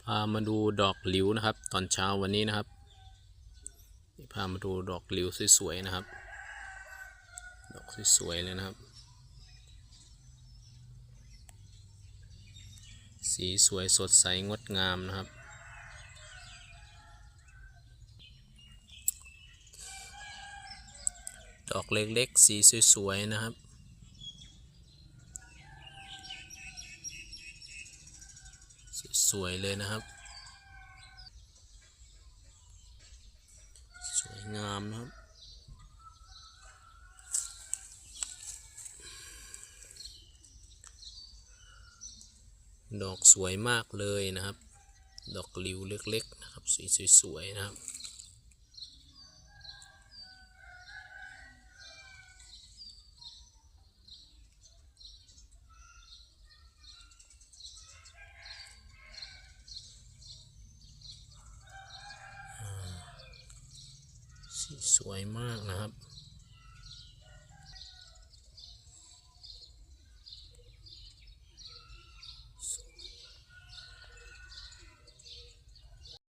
พามาดูดอกหลิวนะครับตอนเช้าวันนี้นะครับพามาดูดอกหลิวสวยๆนะครับดอกสวยๆเลยนะครับสีสวยสดใสงดงามนะครับดอกเล็กๆสีสวยๆนะครับสวยเลยนะครับสวยงามนะครับดอกสวยมากเลยนะครับดอกหลิวเล็กๆนะครับสีสวยๆนะครับสีสวยมากนะครับ